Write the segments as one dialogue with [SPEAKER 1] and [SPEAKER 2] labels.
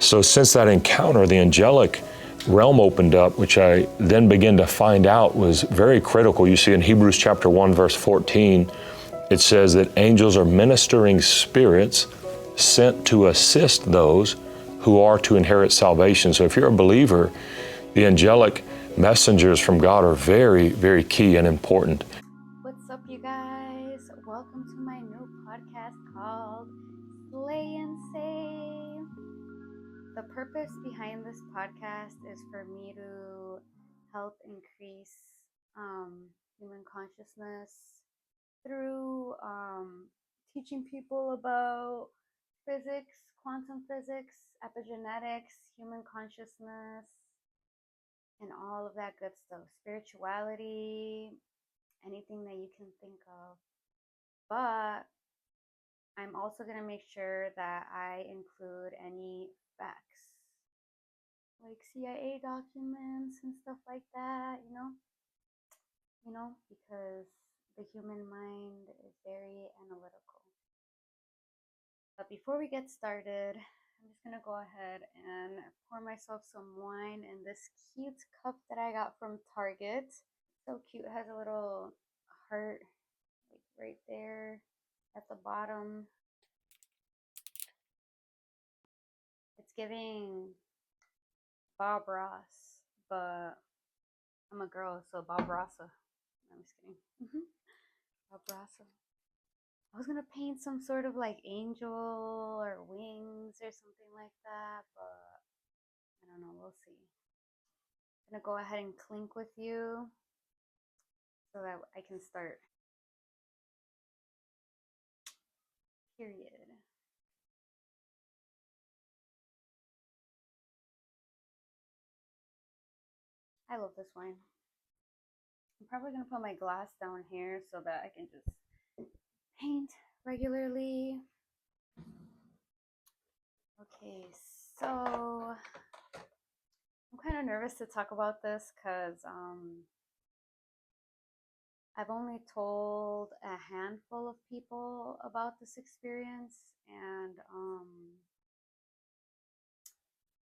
[SPEAKER 1] So since that encounter, the angelic realm opened up, which I then began to find out was very critical. You see in Hebrews chapter 1, verse 14, it says that angels are ministering spirits sent to assist those who are to inherit salvation. So if you're a believer, the angelic messengers from God are very, very key and important.
[SPEAKER 2] What's up, you guys? Welcome to my new podcast called Slay and Save. The purpose behind this podcast is for me to help increase human consciousness through teaching people about physics, quantum physics, epigenetics, human consciousness, and all of that good stuff. Spirituality, anything that you can think of. But I'm also going to make sure that I include any facts, like CIA documents and stuff like that, because the human mind is very analytical. But before we get started, I'm just going to go ahead and pour myself some wine in this cute cup that I got from Target. So cute. It has a little heart like right there at the bottom. It's giving Bob Ross, but I'm a girl, so Bob Rossa. I'm just kidding. Bob Rossa. I was gonna paint some sort of like angel or wings or something like that, but I don't know. We'll see. I'm gonna go ahead and clink with you so that I can start. Period. I love this wine. I'm probably gonna put my glass down here so that I can just paint regularly. Okay, so I'm kind of nervous to talk about this because I've only told a handful of people about this experience, and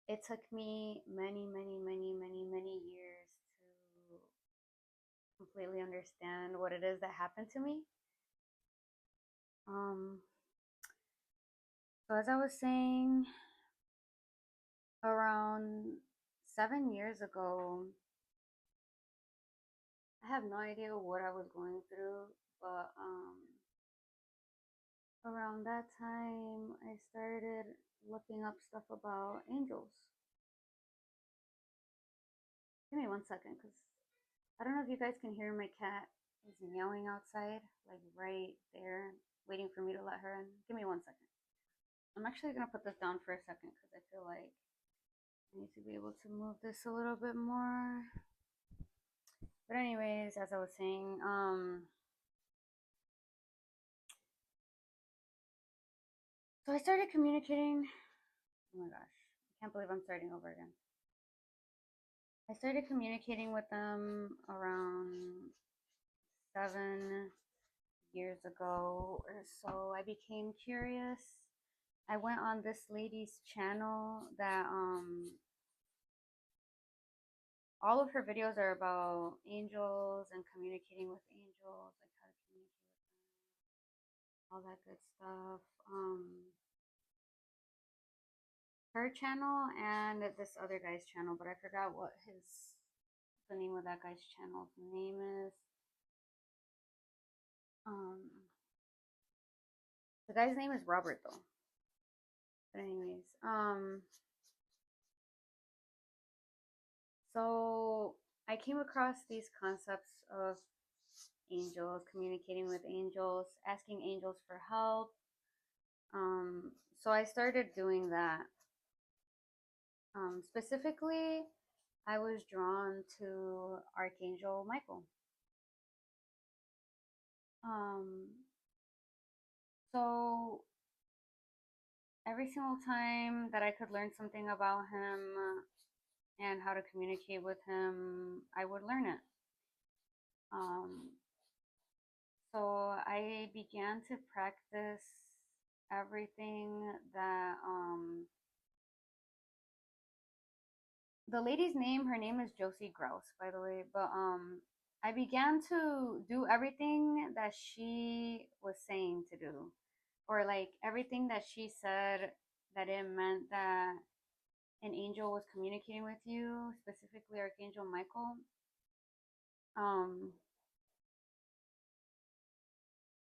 [SPEAKER 2] it took me many, many, many, many, many years to completely understand what it is that happened to me. So as I was saying, around 7 years ago, I have no idea what I was going through, but around that time, I started looking up stuff about angels. Give me 1 second, because I don't know if you guys can hear my cat is meowing outside, like right there, waiting for me to let her in. Give me 1 second. I'm actually going to put this down for a second because I feel like I need to be able to move this a little bit more. But anyways, as I was saying, so I started communicating. Oh my gosh, I can't believe I'm starting over again. I started communicating with them around 7 years ago or so. I became curious. I went on this lady's channel that all of her videos are about angels and communicating with angels, like how to communicate with them, all that good stuff. Her channel and this other guy's channel, but I forgot what the name of that guy's channel's name is. The guy's name is Robert though. But anyways, so I came across these concepts of angels, communicating with angels, asking angels for help. So I started doing that. Specifically, I was drawn to Archangel Michael. So every single time that I could learn something about him and how to communicate with him, I would learn it. So I began to practice everything that the lady's name, her name is Josie Grouse, by the way, but I began to do everything that she was saying to do, or like everything that she said that it meant that an angel was communicating with you, specifically Archangel Michael.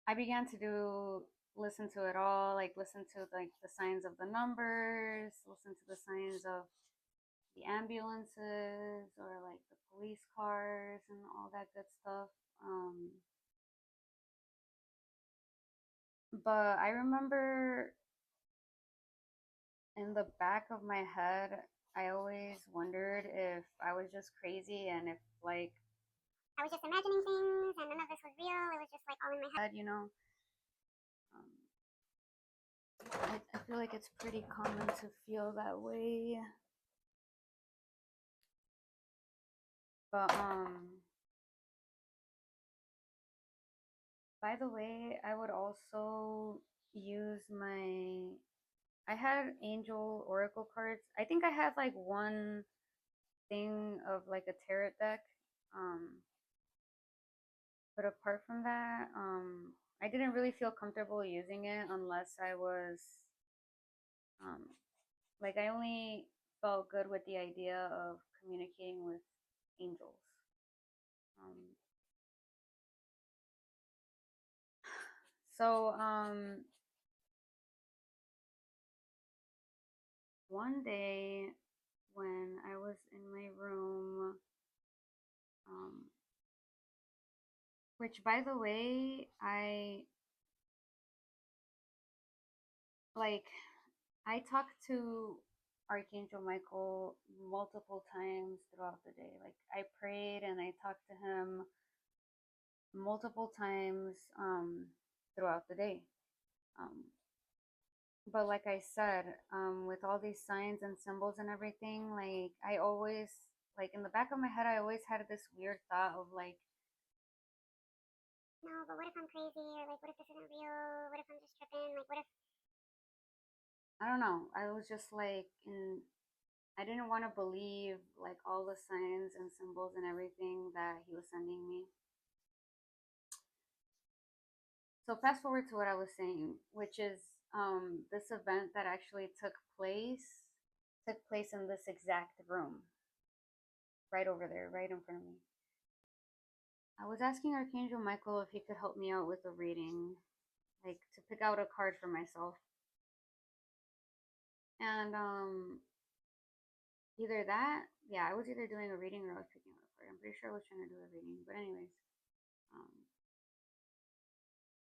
[SPEAKER 2] I began to listen to it all, like listen to like the signs of the numbers, listen to the signs of the ambulances or like the police cars and all that good stuff. But I remember in the back of my head, I always wondered if I was just crazy and if like I was just imagining things and none of this was real. It was just like all in my head, you know. I feel like it's pretty common to feel that way. But by the way, I would also use I had angel oracle cards. I think I had like one thing of like a tarot deck. But apart from that, I didn't really feel comfortable using it unless I was um, like I only felt good with the idea of communicating with angels. Um, so one day when I was in my room, um, which by the way, like I talked to Archangel Michael multiple times throughout the day. Like I prayed and I talked to him multiple times throughout the day. Um, but like I said, with all these signs and symbols and everything, like I always, like in the back of my head, I always had this weird thought of like, no, but what if I'm crazy? Or like, what if this isn't real? What if I'm just tripping? Like, what if I don't know. I was just like I didn't want to believe like all the signs and symbols and everything that he was sending me. So fast forward to what I was saying, which is this event that actually took place in this exact room, right over there, right in front of me. I was asking Archangel Michael if he could help me out with a reading, like to pick out a card for myself. And either that, yeah, I was either doing a reading or I was picking out a card. I'm pretty sure I was trying to do a reading, but anyways, um,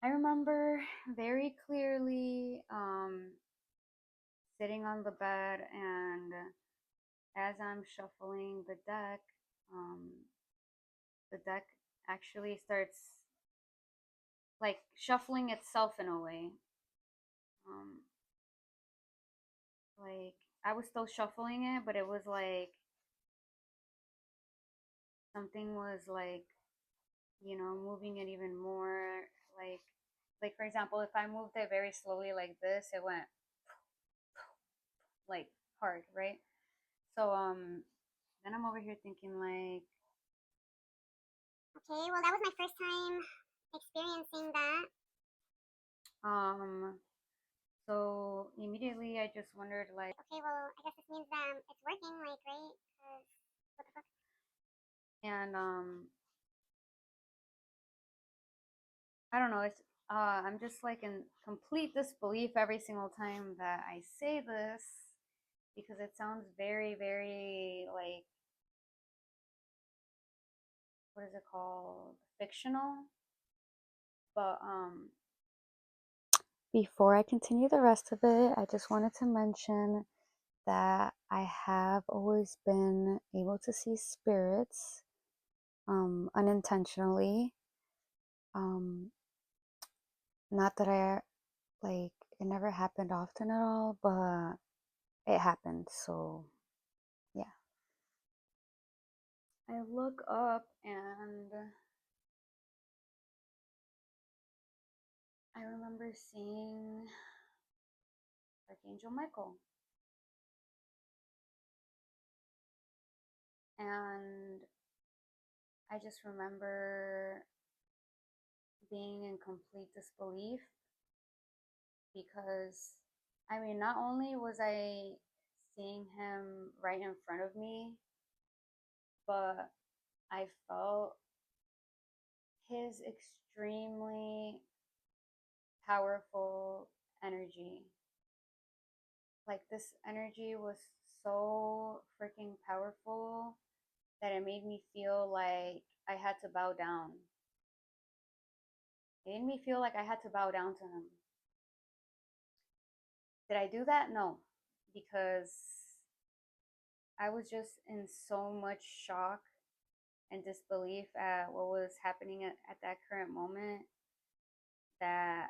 [SPEAKER 2] I remember very clearly sitting on the bed, and as I'm shuffling um, the deck actually starts like shuffling itself in a way. Um, like I was still shuffling it, but it was like something was like, you know, moving it even more. Like, like for example, if I moved it very slowly like this, it went like hard, right? So then I'm over here thinking like, okay, well that was my first time experiencing that. So immediately I just wondered like, okay, well I guess this means that it's working, like, right? Because what the fuck? And I don't know. It's I'm just like in complete disbelief every single time that I say this because it sounds very, very like what is it called? Fictional. But before I continue the rest of it, I just wanted to mention that I have always been able to see spirits unintentionally. Not that I like it never happened often at all, but it happened. So yeah. I look up and I remember seeing Archangel Michael. And I just remember being in complete disbelief because, I mean, not only was I seeing him right in front of me, but I felt his extremely powerful energy. Like, this energy was so freaking powerful that it made me feel like I had to bow down. It made me feel like I had to bow down to him. Did I do that? No, because I was just in so much shock and disbelief at what was happening at that current moment that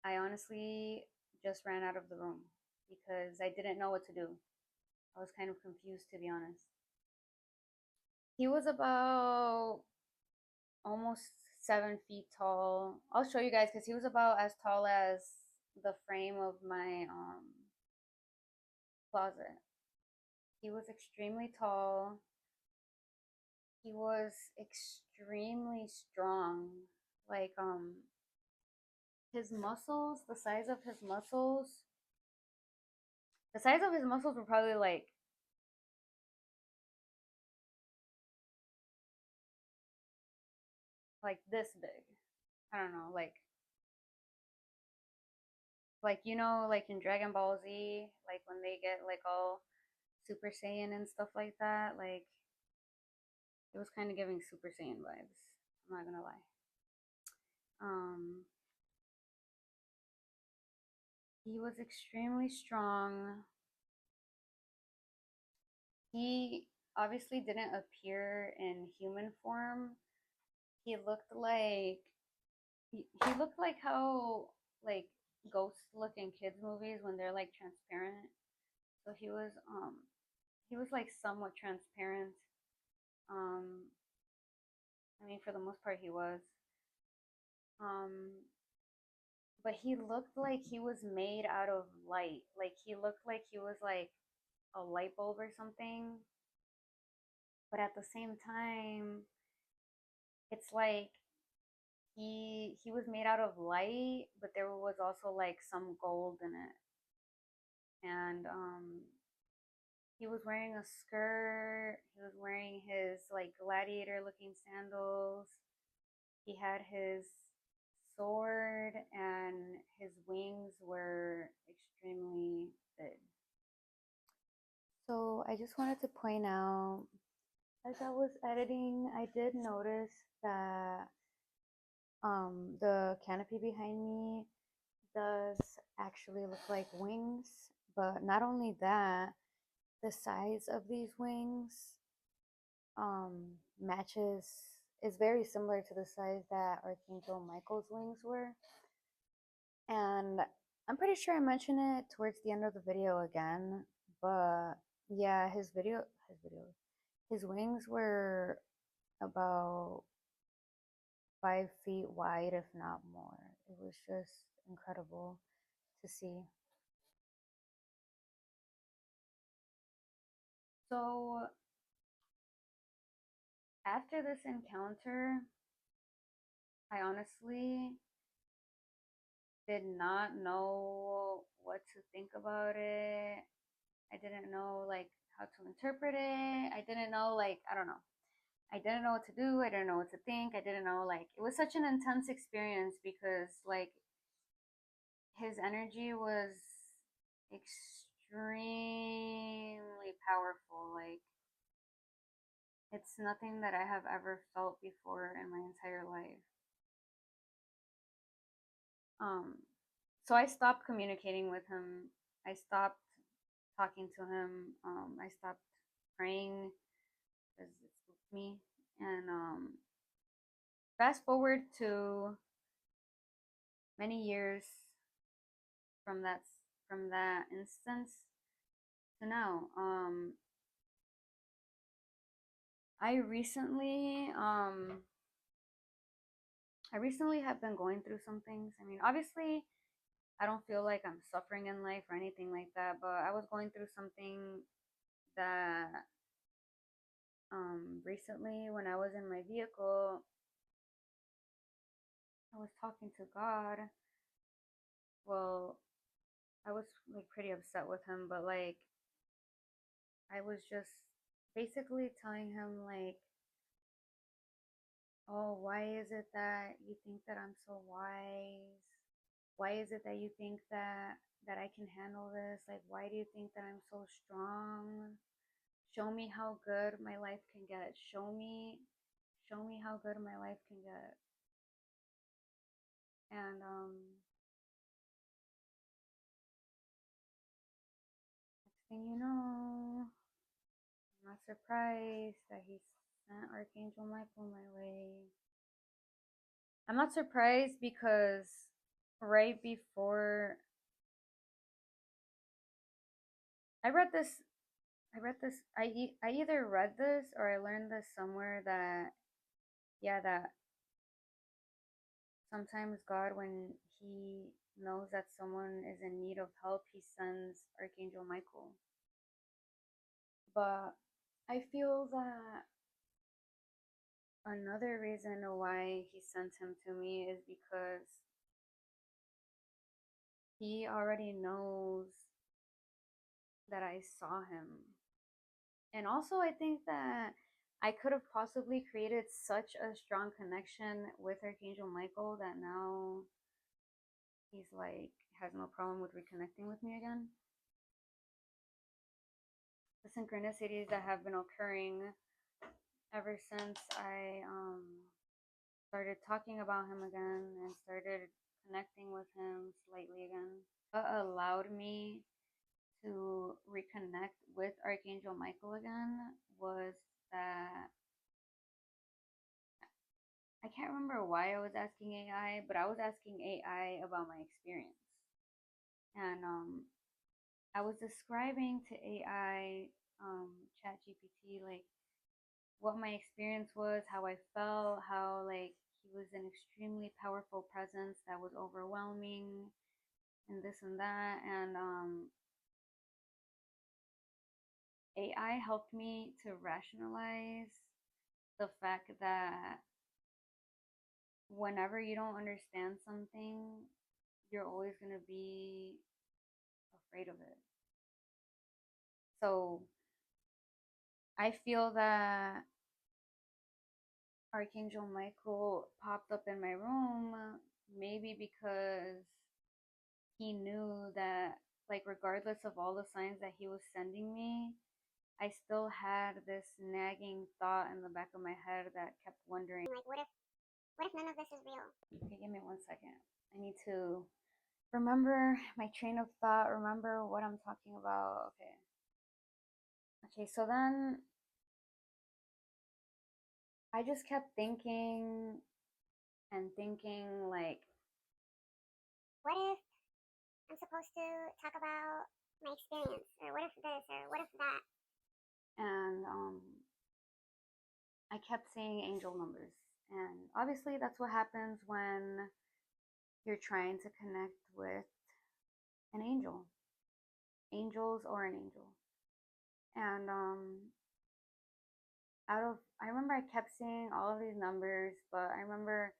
[SPEAKER 2] I honestly just ran out of the room because I didn't know what to do. I was kind of confused, to be honest. He was about almost 7 feet tall. I'll show you guys because he was about as tall as the frame of my closet. He was extremely tall. He was extremely strong. Like his muscles, the size of his muscles were probably like this big. I don't know, like you know, like in Dragon Ball Z, like when they get like all Super Saiyan and stuff like that, like it was kind of giving Super Saiyan vibes. I'm not gonna lie. Um, he was extremely strong. He obviously didn't appear in human form. He looked like he looked like how like ghosts look in kids movies when they're like transparent. So he was like somewhat transparent. Um I mean for the most part he was. Um but he looked like he was made out of light. Like he looked like he was like a light bulb or something. But at the same time, it's like he was made out of light, but there was also like some gold in it. And he was wearing a skirt. He was wearing his like gladiator looking sandals. He had his sword and his wings were extremely big. So I just wanted to point out, as I was editing, I did notice that the canopy behind me does actually look like wings, but not only that, the size of these wings matches is very similar to the size that Archangel Michael's wings were. And I'm pretty sure I mentioned it towards the end of the video again, but yeah, his wings were about 5 feet wide, if not more. It was just incredible to see. So after this encounter, I honestly did not know what to think about it. I didn't know like how to interpret it. I didn't know like I don't know. I didn't know what to do. I didn't know what to think. I didn't know like it was such an intense experience because like his energy was extremely powerful. Like it's nothing that I have ever felt before in my entire life. Um, so I stopped communicating with him. I stopped talking to him. I stopped praying because it spooked me. And fast forward to many years from that instance to now. I recently I recently have been going through some things. I mean, obviously, I don't feel like I'm suffering in life or anything like that, but I was going through something that Recently when I was in my vehicle, I was talking to God. Well, I was like pretty upset with him, but like I was just basically telling him like, oh, why is it that you think that I'm so wise? Why is it that you think that I can handle this? Like, why do you think that I'm so strong? Show me how good my life can get. Show me how good my life can get. And next thing you know, I'm not surprised that he sent Archangel Michael my way. I'm not surprised because right before I read this, I either read this or I learned this somewhere that, yeah, that sometimes God, when he knows that someone is in need of help, he sends Archangel Michael. But I feel that another reason why he sent him to me is because he already knows that I saw him. And also, I think that I could have possibly created such a strong connection with Archangel Michael that now he's like, has no problem with reconnecting with me again. The synchronicities that have been occurring ever since I started talking about him again and started connecting with him slightly again. What allowed me to reconnect with Archangel Michael again was that I can't remember why I was asking AI, but I was asking AI about my experience. And I was describing to AI, ChatGPT, like what my experience was, how I felt, how like he was an extremely powerful presence that was overwhelming, and this and that. And AI helped me to rationalize the fact that whenever you don't understand something, you're always going to be afraid of it. So I feel that Archangel Michael popped up in my room maybe because he knew that, like, regardless of all the signs that he was sending me, I still had this nagging thought in the back of my head that kept wondering, like, what if none of this is real? Okay, give me 1 second. I need to remember my train of thought, remember what I'm talking about. Okay. Okay, so then I just kept thinking and thinking, like, what if I'm supposed to talk about my experience? Or what if this? Or what if that? And I kept seeing angel numbers. And obviously, that's what happens when you're trying to connect with an angel, angels or an angel. And I remember I kept seeing all of these numbers, but I remember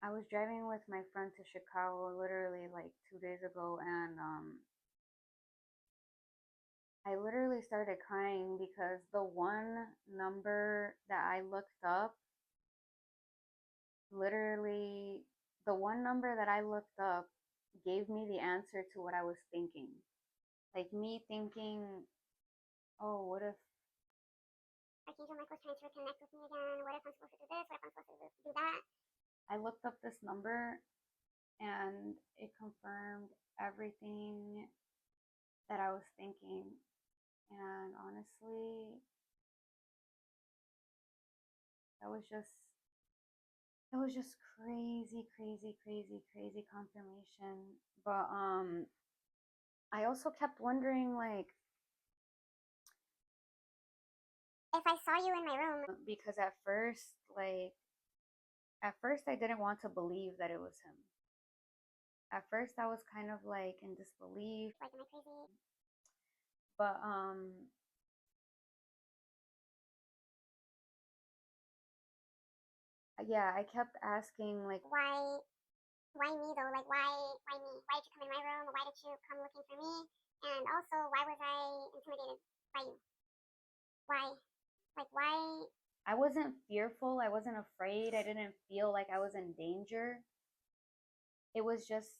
[SPEAKER 2] I was driving with my friend to Chicago literally like 2 days ago, and I literally started crying because the one number that I looked up, literally, the one number that I looked up gave me the answer to what I was thinking. Like me thinking, oh, what if Archangel Michael's trying to reconnect with me again? What if I'm supposed to do this? What if I'm supposed to do that? I looked up this number and it confirmed everything that I was thinking. And honestly, that was just crazy, crazy, crazy, crazy confirmation. But I also kept wondering, like, if I saw you in my room, because at first I didn't want to believe that it was him. At first I was kind of like in disbelief, like, am I crazy? But yeah, I kept asking, like,
[SPEAKER 3] why me though? Like why me? Why did you come in my room? Why did you come looking for me? And also, why was I intimidated by you? Why? Like why?
[SPEAKER 2] I wasn't fearful, I wasn't afraid, I didn't feel like I was in danger. It was just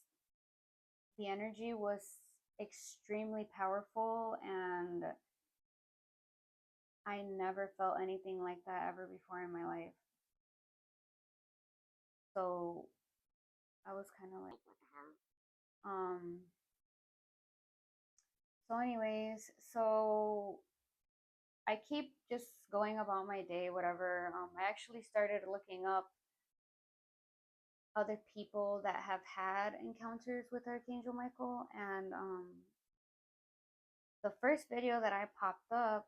[SPEAKER 2] the energy was extremely powerful, and I never felt anything like that ever before in my life. So I was kind of like,
[SPEAKER 3] what the hell?
[SPEAKER 2] So anyways, so I keep just going about my day, whatever. I actually started looking up other people that have had encounters with Archangel Michael, and the first video that I popped up,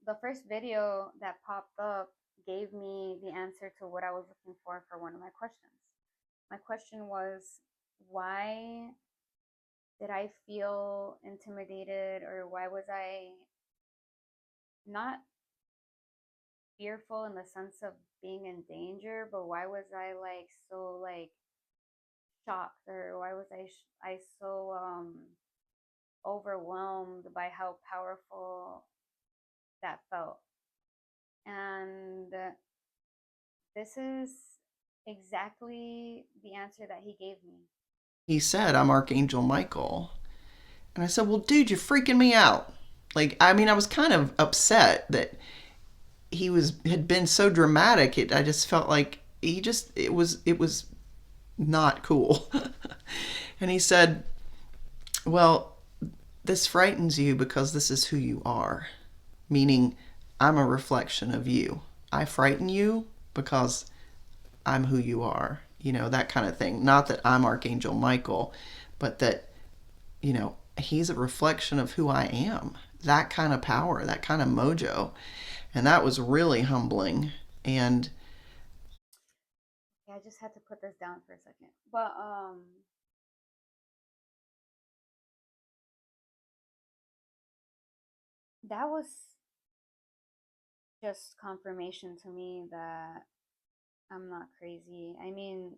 [SPEAKER 2] the first video that popped up gave me the answer to what I was looking for one of my questions. My question was, why did I feel intimidated, or why was I not fearful in the sense of being in danger, but why was I like so like shocked, or why was I so overwhelmed by how powerful that felt? And this is exactly the answer that he gave me.
[SPEAKER 4] He said, I'm Archangel Michael. And I said, well, dude, you're freaking me out. Like, I mean, I was kind of upset that had been so dramatic. I just felt like it was not cool. And he said, well, this frightens you because this is who you are, meaning I'm a reflection of you. I frighten you because I'm who you are, that kind of thing. Not that I'm Archangel Michael, but that, he's a reflection of who I am. That kind of power, that kind of mojo. And that was really humbling. And
[SPEAKER 2] Yeah, I just had to put this down for a second. But that was just confirmation to me that I'm not crazy. I mean,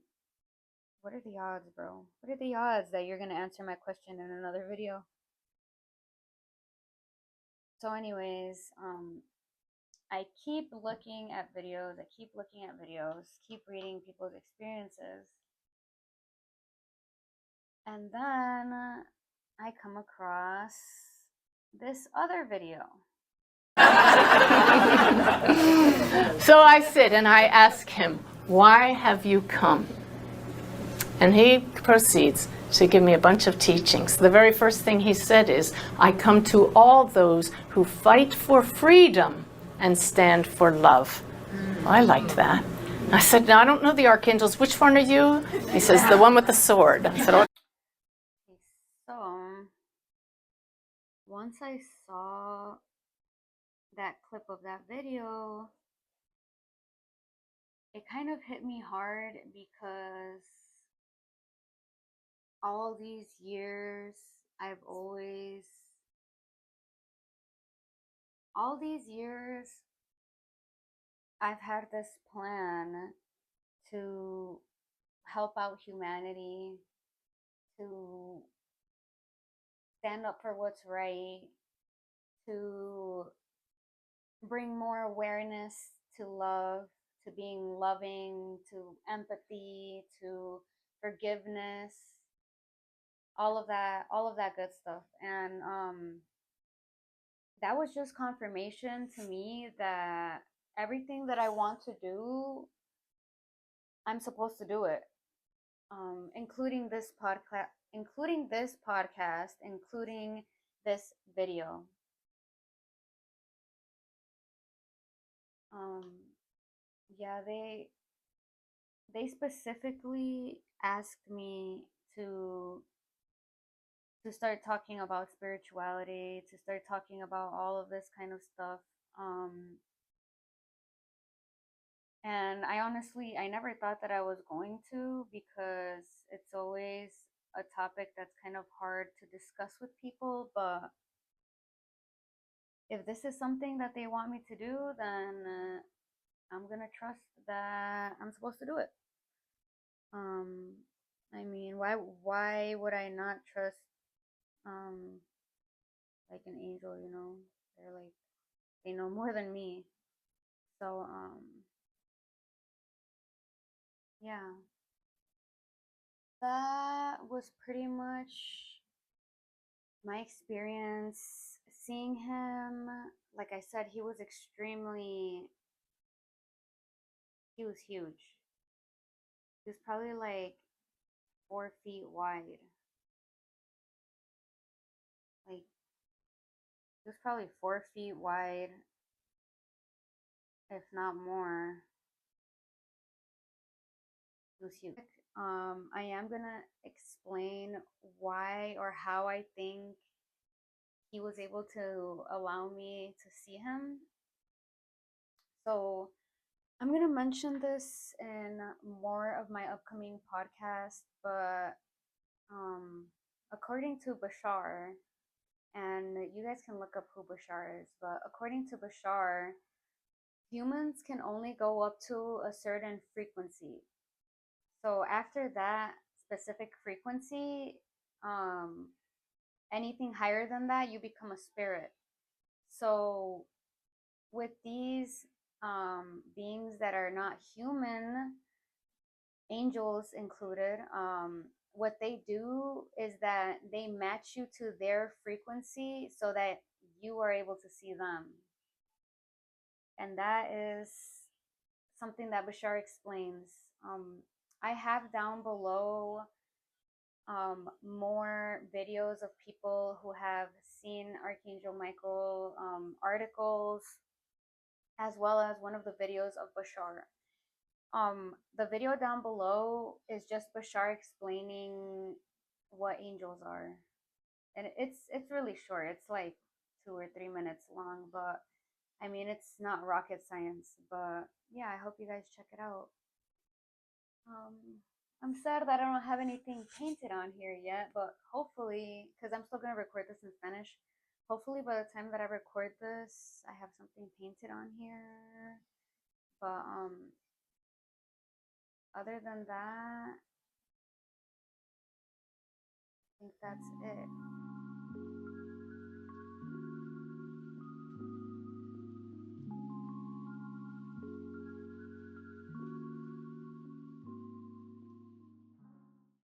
[SPEAKER 2] what are the odds, bro? What are the odds that you're going to answer my question in another video? So anyways, I keep looking at videos, keep reading people's experiences. And then I come across this other video.
[SPEAKER 5] So I sit and I ask him, why have you come? And he proceeds to give me a bunch of teachings. The very first thing he said is, I come to all those who fight for freedom and stand for love. Well, I liked that. I said, now I don't know the archangels. Which one are you? He says, the one with the sword. I said,
[SPEAKER 2] so once I saw that clip of that video, it kind of hit me hard because all these years I've had this plan to help out humanity, to stand up for what's right, to bring more awareness to love, to being loving, to empathy, to forgiveness, all of that good stuff. And that was just confirmation to me that everything that I want to do, I'm supposed to do it. Including this podcast, including this video. Um, yeah, they specifically asked me to start talking about spirituality, to start talking about all of this kind of stuff. And I never thought that I was going to, because it's always a topic that's kind of hard to discuss with people. But if this is something that they want me to do, then I'm gonna trust that I'm supposed to do it. I mean, why would I not trust like an angel, you know? They're like, they know more than me. So yeah. That was pretty much my experience seeing him. Like I said, he was he was huge. He was probably like 4 feet wide. Like, he was probably 4 feet wide, if not more. He was huge. I am gonna explain why or how I think he was able to allow me to see him. So I'm going to mention this in more of my upcoming podcast, but according to Bashar, and you guys can look up who Bashar is, but according to Bashar, humans can only go up to a certain frequency. So after that specific frequency, um, anything higher than that, you become a spirit. So with these beings that are not human, angels included, what they do is that they match you to their frequency so that you are able to see them. And that is something that Bashar explains. I have down below more videos of people who have seen Archangel Michael, articles, as well as one of the videos of Bashar. The video down below is just Bashar explaining what angels are, and it's really short. It's like 2 or 3 minutes long, but I mean it's not rocket science. But yeah, I hope you guys check it out. I'm sad that I don't have anything painted on here yet, but hopefully, because I'm still gonna record this in Spanish. Hopefully, by the time that I record this, I have something painted on here. But other than that, I think that's it.